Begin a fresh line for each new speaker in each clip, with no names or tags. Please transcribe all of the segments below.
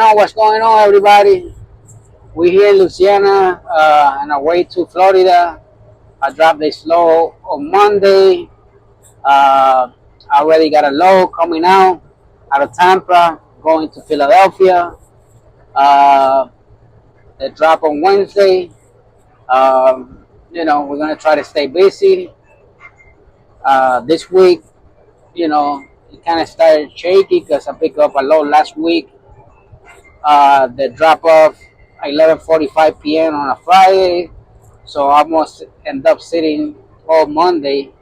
know what's going on, everybody. We're here in Louisiana on our way to Florida. I dropped this load on Monday. I already got a load coming out of Tampa, going to Philadelphia. Uh, the drop on Wednesday. We're gonna try to stay busy. This week, it kind of started shaky because I picked up a load last week. The drop off 11:45 p.m. on a Friday, so I almost end up sitting all Monday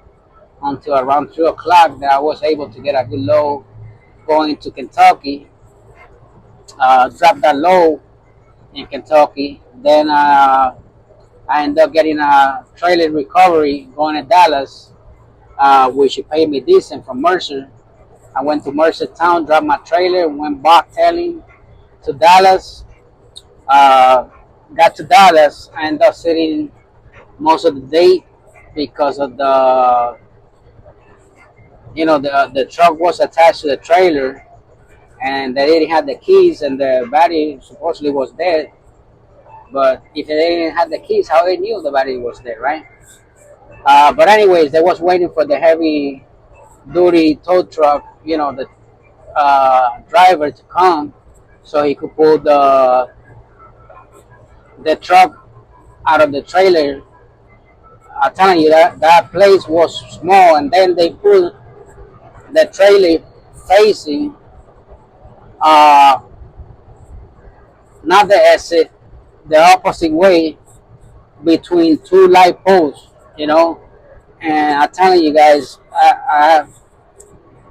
until around 3 o'clock. That I was able to get a good load going to Kentucky. Drop that load in Kentucky. Then I ended up getting a trailer recovery going to Dallas, which paid me decent from Mercer. I went to Mercer town, dropped my trailer, went back tailing to Dallas. Uh, Got to Dallas, I ended up sitting most of the day because of the truck was attached to the trailer and they didn't have the keys and the battery supposedly was dead. But if they didn't have the keys, how they knew the battery was dead, right? But anyways, they was waiting for the heavy duty tow truck, the driver to come so he could pull the truck out of the trailer. I'm telling you that place was small, and then they put the trailer facing uh, not the exit, the opposite way between two light posts, And I'm telling you guys,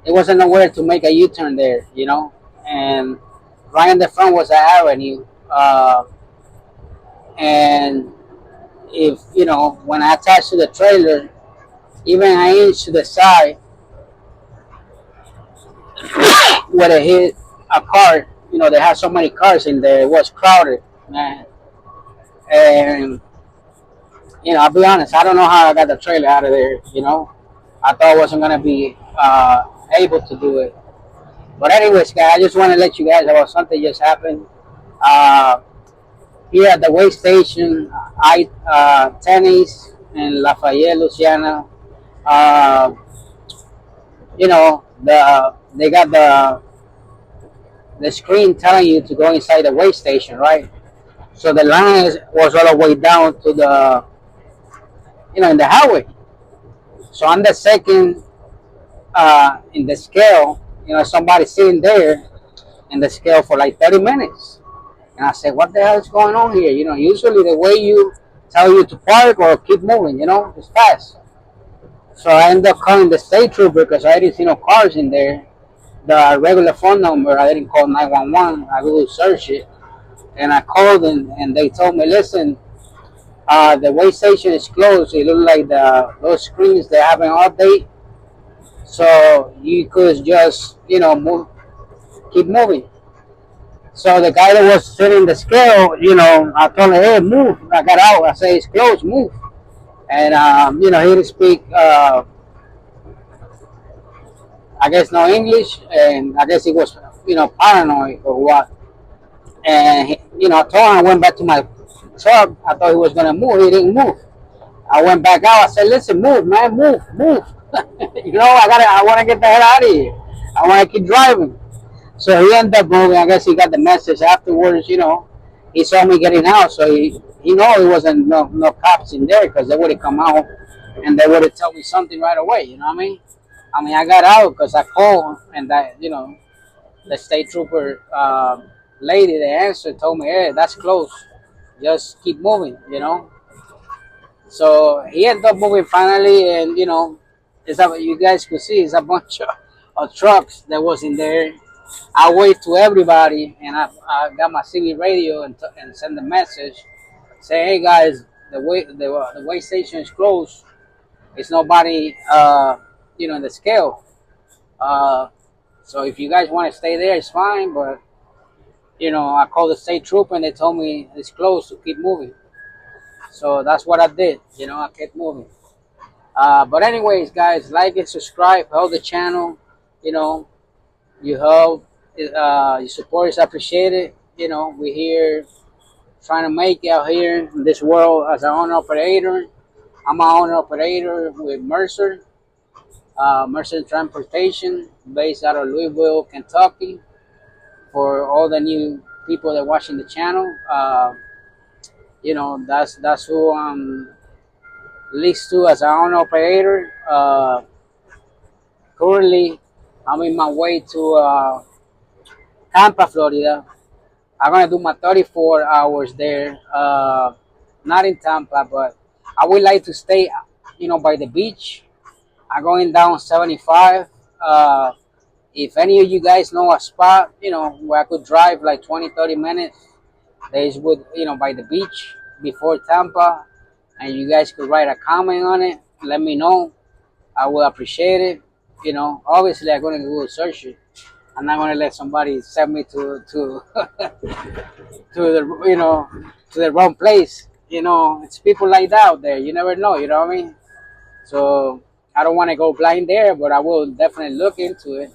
it wasn't nowhere to make a U-turn there, And right in the front was an avenue, and if when I attached to the trailer, even an inch to the side, would have hit a car. They had so many cars in there. It was crowded, man. And I'll be honest. I don't know how I got the trailer out of there. I thought I wasn't gonna be able to do it. But anyways, guys, I just want to let you guys know something just happened. Uh, Here at the way station, tennis in Lafayette, Louisiana. Uh, they got the screen telling you to go inside the way station, right? So the line was all the way down to the in the highway. So I'm the second in the scale. Somebody sitting there in the scale for like 30 minutes. And I said, what the hell is going on here? Usually the way you tell you to park or keep moving, it's fast. So I ended up calling the state trooper because I didn't see no cars in there. The regular phone number, I didn't call 911. I will search it. And I called them and they told me, listen, the way station is closed. It looked like those screens, they have an update. So you could just, move, keep moving. So the guy that was sitting in the scale, I told him, hey, move. I got out. I said, it's closed, move. And, he didn't speak, I guess, no English. And I guess he was, paranoid or what. And, I told him I went back to my truck. I thought he was going to move. He didn't move. I went back out. I said, listen, move, man, move. I want to get the hell out of here. I want to keep driving. So he ended up moving. I guess he got the message afterwards. He saw me getting out, so he know it wasn't no cops in there because they would have come out and they would have told me something right away. You know what I mean? I got out because I called and the state trooper lady, the answer told me, hey, that's close. Just keep moving. So he ended up moving finally, and you guys could see it's a bunch of trucks that was in there. I waved to everybody, and I got my CB radio and sent a message, say, "Hey guys, the way station is closed. It's nobody, in the scale. So if you guys want to stay there, it's fine. But I called the state trooper, and they told me it's closed to keep moving. So that's what I did. I kept moving. But anyways, guys, like and subscribe, help the channel. You help, your support is appreciated. we're here trying to make it out here in this world as an owner operator. I'm an owner operator with Mercer, Mercer Transportation, based out of Louisville, Kentucky. For all the new people that are watching the channel, that's who I'm leased to as an owner operator. Currently, I'm in my way to Tampa, Florida. I'm gonna do my 34 hours there. Not in Tampa, but I would like to stay, by the beach. I'm going down 75. If any of you guys know a spot, where I could drive like 20, 30 minutes, that is with, by the beach before Tampa, and you guys could write a comment on it, let me know. I will appreciate it. Obviously, I'm gonna Google search it. I'm not gonna let somebody send me to to the to the wrong place. It's people like that out there. You never know. You know what I mean? So I don't want to go blind there, but I will definitely look into it.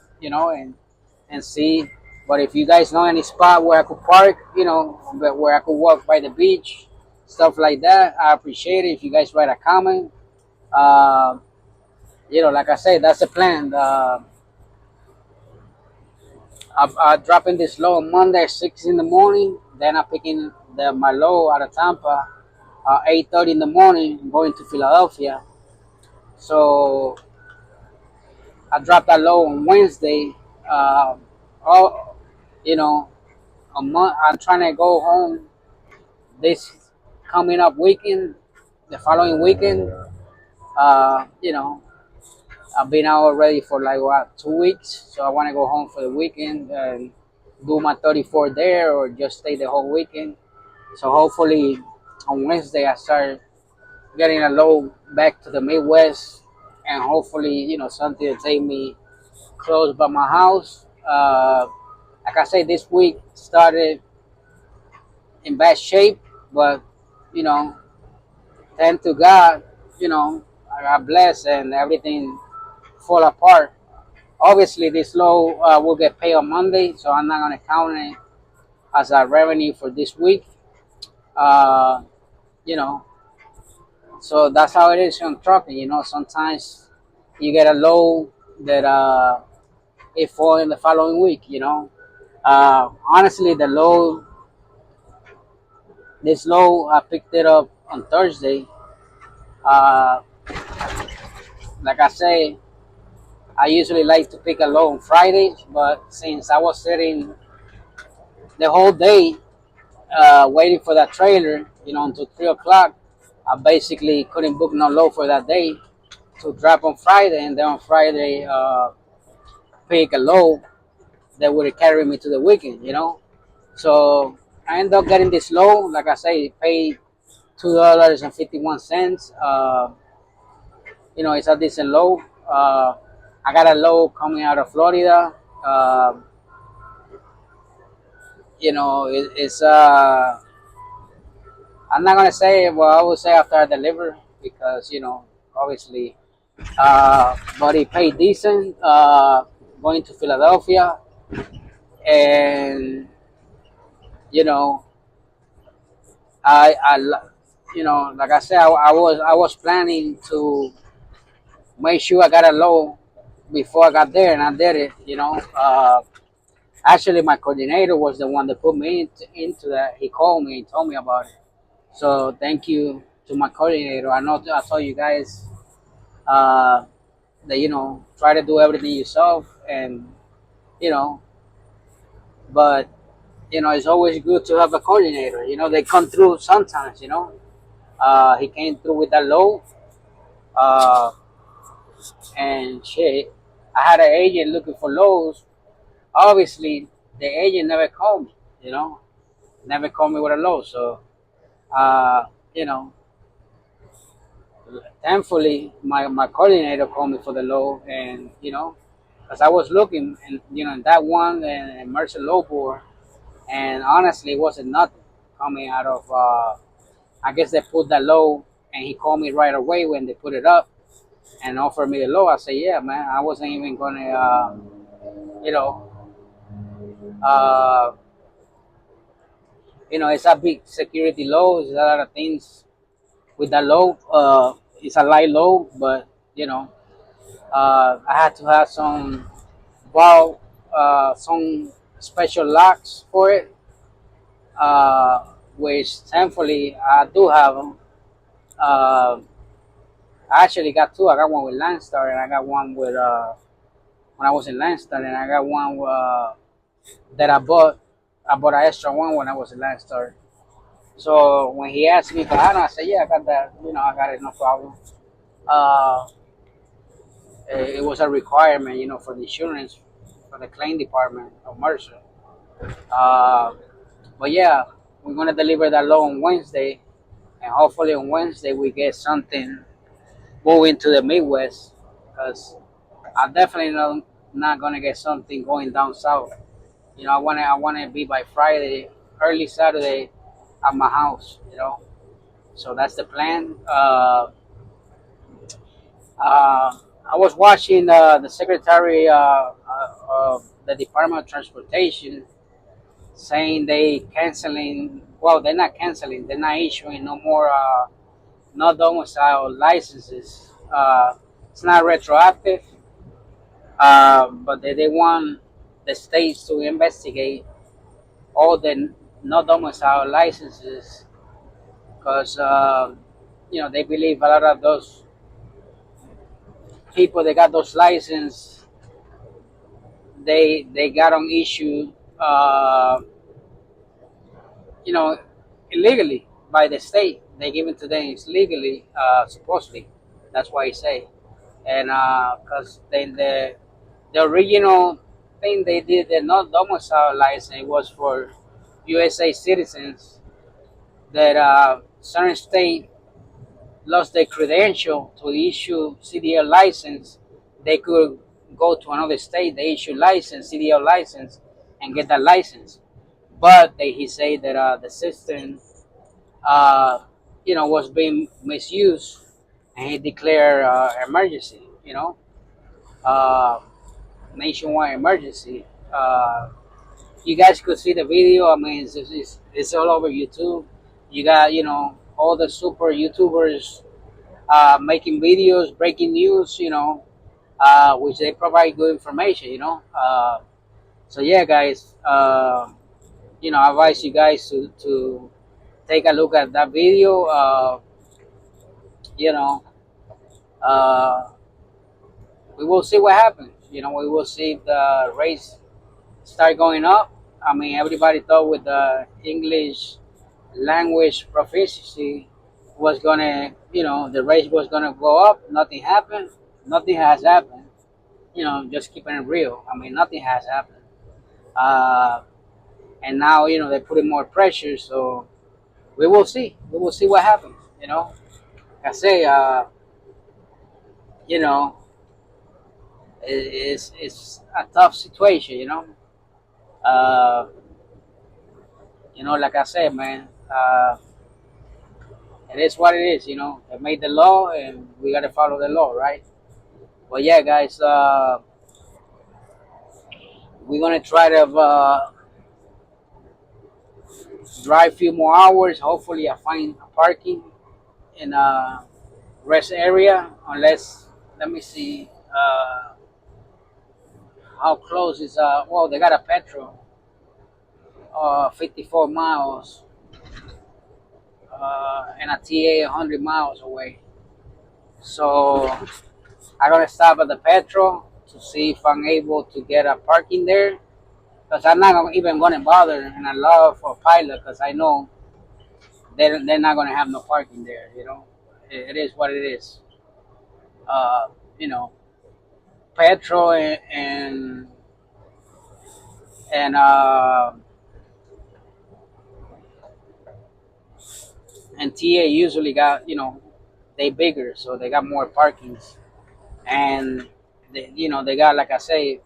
And see. But if you guys know any spot where I could park, but where I could walk by the beach, stuff like that, I appreciate it. If you guys write a comment, uh, like I said, that's the plan. I'm dropping this low on Monday at 6 in the morning. Then I'm picking my low out of Tampa 8:30 in the morning, going to Philadelphia. So I dropped that low on Wednesday. All you know, a month. I'm trying to go home this coming up weekend, the following weekend. Uh, you know, I've been out already for like what 2 weeks, so I want to go home for the weekend and do my 34 there, or just stay the whole weekend. So hopefully on Wednesday I start getting a load back to the Midwest, and hopefully something to take me close by my house. Like I say, this week started in bad shape, but you know, thank to God, I got blessed and everything fall apart. Obviously, this low will get paid on Monday, so I'm not gonna count it as a revenue for this week. Uh, you know, so that's how it is on trucking. Sometimes you get a low that it fall in the following week. Honestly, this low, I picked it up on Thursday. Uh, like I say, I usually like to pick a low on Fridays, but since I was sitting the whole day waiting for that trailer, until 3 o'clock, I basically couldn't book no low for that day to drop on Friday, and then on Friday pick a low that would carry me to the weekend. So I ended up getting this low. Like I say, paid $2.51. It's a decent low. I got a low coming out of Florida. Uh, it's I'm not gonna say, well, I would say after I deliver, because obviously, but he paid decent. Going to Philadelphia, and you know like I said, I was planning to make sure I got a low before I got there, and I did it. Actually, my coordinator was the one that put me into that. He called me and told me about it. So thank you to my coordinator. I know I told you guys uh, that try to do everything yourself, and you know, but it's always good to have a coordinator. They come through sometimes. He came through with that low, uh, and shit. I had an agent looking for lows. Obviously, the agent never called me. Never called me with a low. So, uh, you know, thankfully, my coordinator called me for the low, and because I was looking, and in that one and Mercer low board, and honestly, it wasn't nothing coming out of. I guess they put that low, and he called me right away when they put it up and offered me the low. I said, yeah, man, I wasn't even gonna, you know, uh, It's a big security low. There's a lot of things with that low. It's a light low, but I had to have valve, some special locks for it, uh, which thankfully I do have them. Uh, I actually got two. I got one with Landstar, and I got one with when I was in Landstar, and I got one that I bought. I bought an extra one when I was in Landstar. So when he asked me if I had it, I said, "Yeah, I got that. I got it, no problem." Uh, it was a requirement, for the insurance, for the claim department of Mercer. Uh, but yeah, we're gonna deliver that loan on Wednesday, and hopefully on Wednesday we get something moving to the Midwest, because I definitely not gonna get something going down south. I wanna be by Friday, early Saturday, at my house. So that's the plan. I was watching the secretary of the Department of Transportation saying they canceling. Well, they're not canceling. They're not issuing no more no domicile licenses. It's not retroactive, but they want the states to investigate all the no domicile licenses, because they believe a lot of those people that got those licenses, they got on issue, uh, you know illegally by the state. They give it to them it's legally, supposedly. That's why I say. And because then the original thing they did, the not domicile license, was for USA citizens that certain state lost their credential to issue CDL license. They could go to another state, they issue license, CDL license, and get that license. But he said that the system, was being misused, and he declared emergency. Uh, nationwide emergency. You guys could see the video. I mean, it's all over YouTube. You got all the super YouTubers making videos, breaking news. Which they provide good information. So yeah, guys. I advise you guys to take a look at that video. You know, uh, we will see what happens. We will see if the race start going up. I mean, everybody thought with the English language proficiency was gonna, the race was gonna go up. Nothing happened. Nothing has happened. Just keeping it real. I mean, nothing has happened. Uh, and now, they're putting more pressure. So we will see. We will see what happens. Like I say, you know, it's a tough situation. Uh, like I said, man. It is what it is. They made the law, and we gotta follow the law, right? Well, yeah, guys, we're gonna try to drive a few more hours. Hopefully, I find a parking in a rest area. Unless, let me see, how close is. Well, they got a petrol, 54 miles, and a TA 100 miles away. So I'm gonna stop at the petrol to see if I'm able to get a parking there, because I'm not even going to bother and allow for pilot, because I know they're not going to have no parking there. It is what it is. Uh, you know, petrol and TA usually got, they bigger, so they got more parkings, and they got, like I say,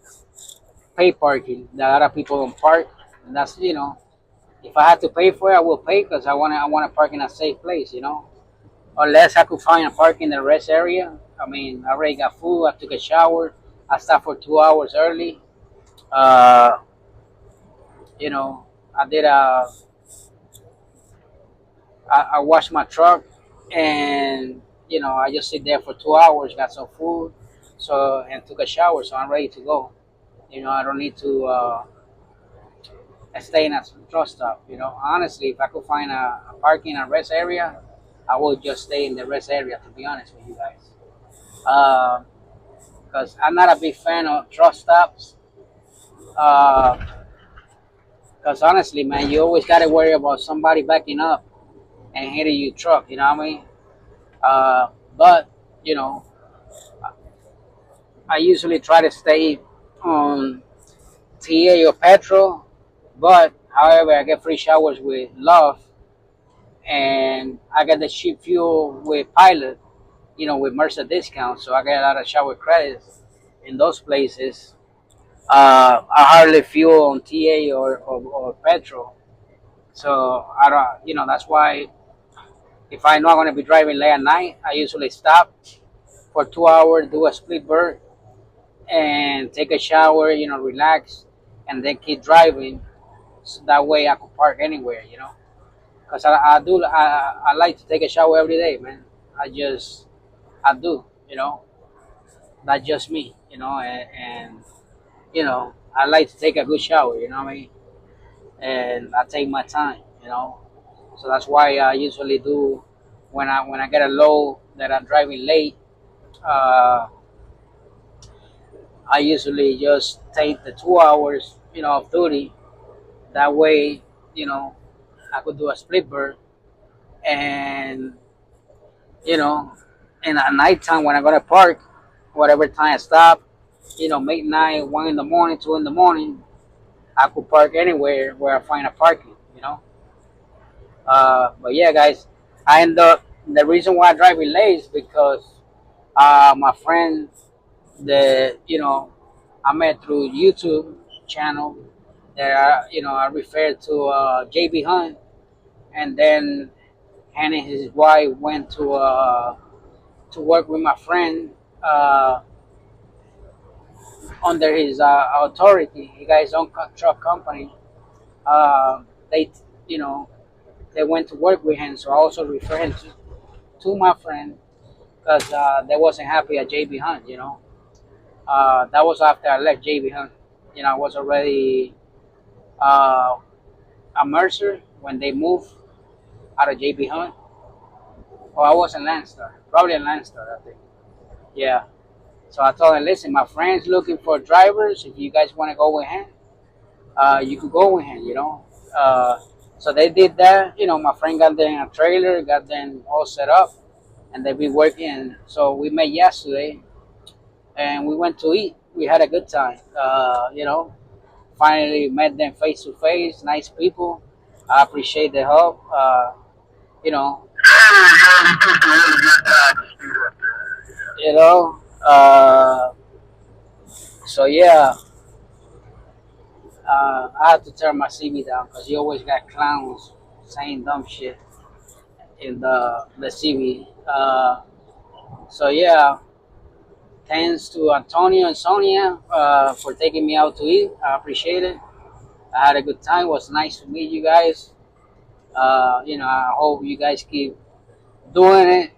pay parking. A lot of people don't park, and that's, if I had to pay for it, I will pay, because I want to park in a safe place. Unless I could find a park in the rest area. I mean, I already got food. I took a shower. I stopped for 2 hours early. Uh, I did I wash my truck, and I just sit there for 2 hours, got some food, so and took a shower, so I'm ready to go. I don't need to stay in a truck stop. Honestly, if I could find a parking and rest area, I would just stay in the rest area. To be honest with you guys, because I'm not a big fan of truck stops. Because honestly, man, you always got to worry about somebody backing up and hitting your truck. You know what I mean? But you know, I usually try to stay on TA or petrol. But however, I get free showers with Love, and I get the cheap fuel with Pilot. With Mercer discount, so I get a lot of shower credits in those places. I hardly fuel on TA or petrol, so I don't. That's why if I know I'm gonna be driving late at night, I usually stop for 2 hours, do a split bird, and take a shower. Relax, and then keep driving. So that way I can park anywhere. Cause I like to take a shower every day, man. I do. That's just me. And I like to take a good shower. You know what I mean? And I take my time. So that's why I usually do when I get a load that I'm driving late. Uh, I usually just take the 2 hours, of duty. That way, you know, I could do a split bird, and you know, and at nighttime when I go to park, whatever time I stop, midnight, 1 in the morning, 2 in the morning, I could park anywhere where I find a parking. But yeah, guys, I end up the reason why I drive it late is because my friend that I met through YouTube channel that I referred to JB Hunt, and then and his wife went to work with my friend uh, under his authority. He got his own truck company. They you know they went to work with him, so I also referred to my friend because they wasn't happy at JB Hunt. That was after I left JB Hunt. I was already uh, a Mercer when they moved out of JB Hunt. Oh, I was in Landstar, probably in Landstar, I think. Yeah. So I told him, listen, my friend's looking for drivers. If you guys want to go with him, you could go with him. Uh, so they did that. My friend got them in a trailer, got them all set up, and they be working. So we met yesterday, and we went to eat. We had a good time. Finally met them face to face. Nice people. I appreciate the help. You know, you know. So yeah, I have to turn my CV down because you always got clowns saying dumb shit in the CV. So yeah, thanks to Antonio and Sonia for taking me out to eat. I appreciate it. I had a good time. It was nice to meet you guys. I hope you guys keep doing it.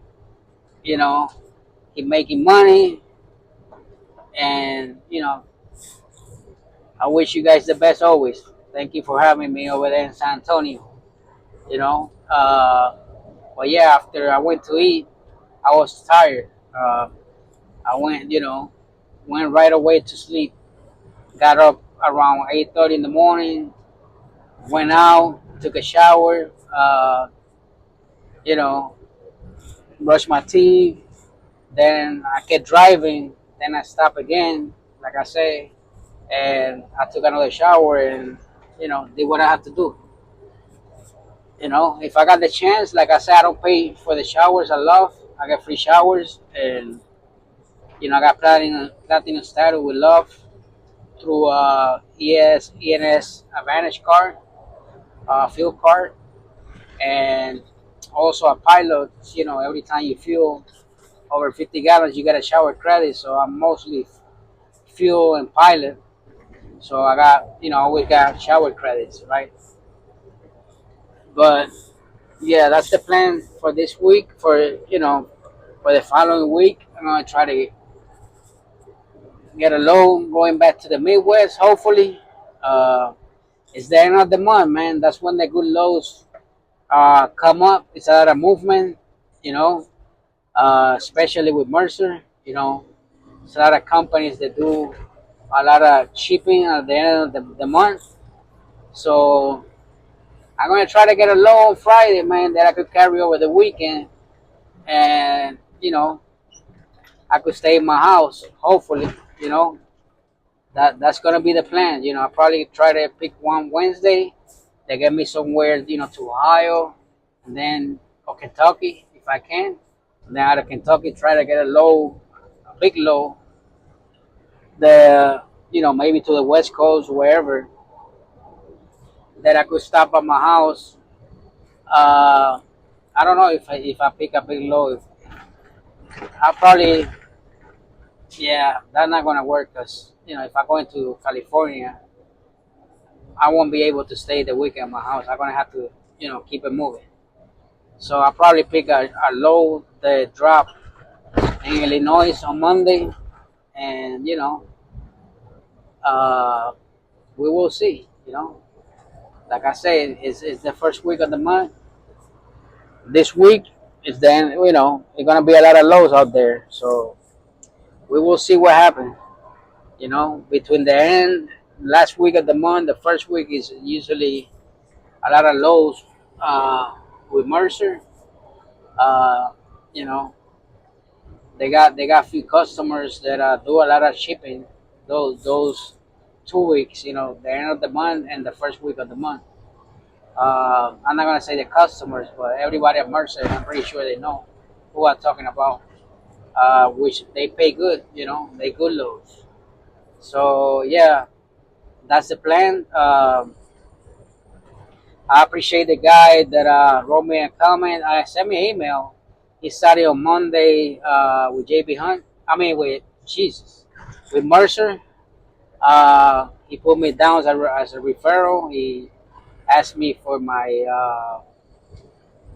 Keep making money, and I wish you guys the best always. Thank you for having me over there in San Antonio. You know, but yeah, after I went to eat, I was tired. I went right away to sleep. Got up around 8:30 in the morning. Went out, took a shower. You know, brushed my teeth. Then I kept driving. Then I stopped again, like I say, and I took another shower and did what I had to do. If I got the chance, like I said, I don't pay for the showers. I love. I get free showers, and I got platinum status with Love through ENS Advantage card, fuel card, and also a pilot. Every time you fuel over 50 gallons, you get a shower credit. So I'm mostly fuel and pilot. So I always got shower credits, right? But yeah, that's the plan for this week. For the following week, I'm gonna try to get a loan going back to the Midwest. Hopefully, uh, it's the end of the month, man. That's when the good lows come up. It's a lot of movement, you know, especially with Mercer. It's a lot of companies that do a lot of shipping at the end of the month. So I'm gonna try to get a low on Friday, man, that I could carry over the weekend, and I could stay in my house. Hopefully, you know that's gonna be the plan. I probably try to pick one Wednesday to get me somewhere, to Ohio, and then or Kentucky if I can. And then out of Kentucky, try to get a big low, the maybe to the West Coast, wherever that I could stop at my house. Uh, I don't know if I pick a big load. I probably, yeah, that's not gonna work because if I go into California, I won't be able to stay the weekend at my house. I'm gonna have to keep it moving. So I probably pick a load that drop in Illinois on Monday, and uh, we will see. Like I said, it's the first week of the month. This week is then it's gonna be a lot of lows out there. So we will see what happens. Between the end last week of the month, the first week is usually a lot of lows with Mercer. Uh, you know, they got few customers that do a lot of shipping. Those 2 weeks, the end of the month and the first week of the month. I'm not gonna say the customers, but everybody at Mercer, I'm pretty sure they know who I'm talking about. Which they pay good, they good loads. So yeah, that's the plan. I appreciate the guy that wrote me a comment. Sent me an email. He started on Monday with JB Hunt. I mean, with Jesus, with Mercer. He put me down as a referral. He asked me for my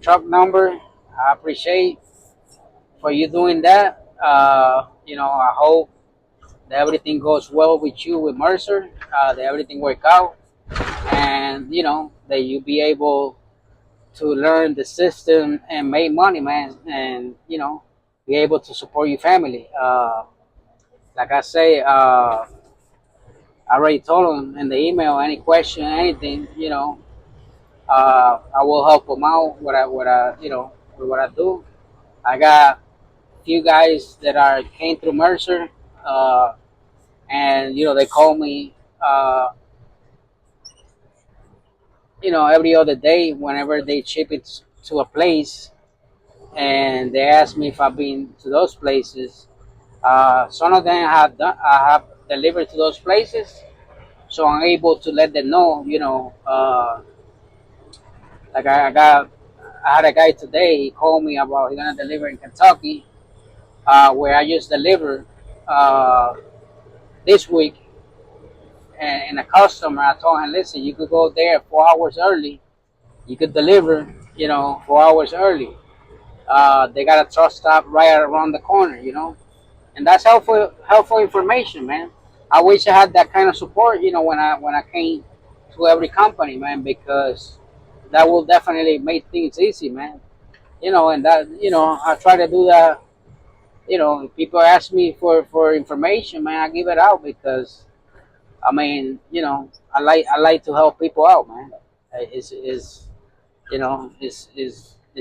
truck number. I appreciate for you doing that. I hope that everything goes well with you with Mercer. That everything work out, and that you be able to learn the system and make money, man, and be able to support your family. Like I say, I already told him in the email. Any question, anything, I will help them out. With what I do. I got a few guys that are came through Mercer, uh, and they call me, every other day whenever they ship it to a place, and they ask me if I've been to those places. Some of them I have delivered to those places, so I'm able to let them know. Like I had a guy today. He called me about he's gonna deliver in Kentucky, where I just delivered uh, this week, and a customer. I told him, listen, you could go there 4 hours early. You could deliver, 4 hours early. They got a truck stop right around the corner, and that's helpful information, man. I wish I had that kind of support, when I came to every company, man, because that will definitely make things easy, man. And that I try to do that. If people ask me for information, man, I give it out because I mean, I like to help people out, man. It's it's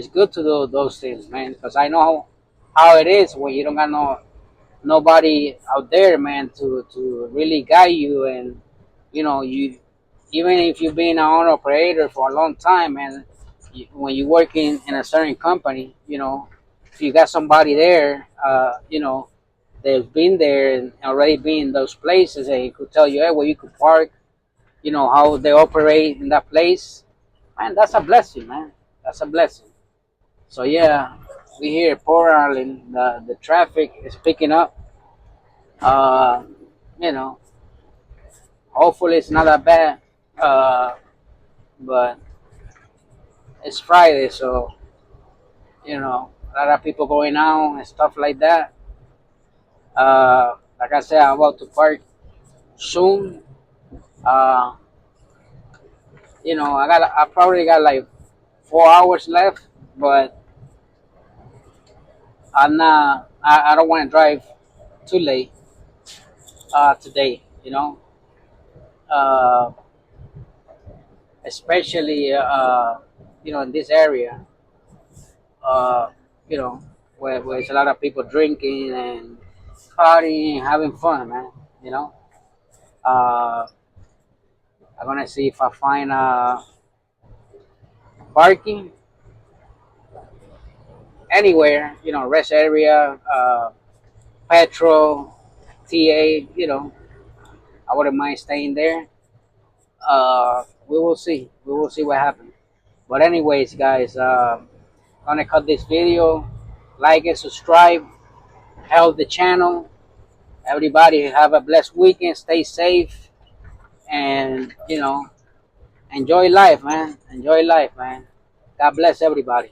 good to do those things, man, because I know how it is when you don't got nobody out there, man, to really guide you. And you, even if you've been an owner operator for a long time, man, when you work in a certain company, if you got somebody there, they've been there and already been in those places, and he could tell you, hey, where you could park, how they operate in that place, man, that's a blessing, man. That's a blessing. So yeah, we here in Port Island, the traffic is picking up. Uh, you know, hopefully it's not that bad. But it's Friday, so a lot of people going out and stuff like that. Like I said, I'm about to park soon. Uh, I probably got like 4 hours left, but I don't want to drive too late today. Uh, Especially in this area, uh, you know, where there's a lot of people drinking and partying, having fun, man. You know, uh, I'm gonna see if I find parking anywhere. Rest area, petrol, TA. I wouldn't mind staying there. We will see. We will see what happens. But anyways, guys, gonna cut this video. Like and subscribe. Help the channel. Everybody have a blessed weekend. Stay safe, and enjoy life, man. Enjoy life, man. God bless everybody.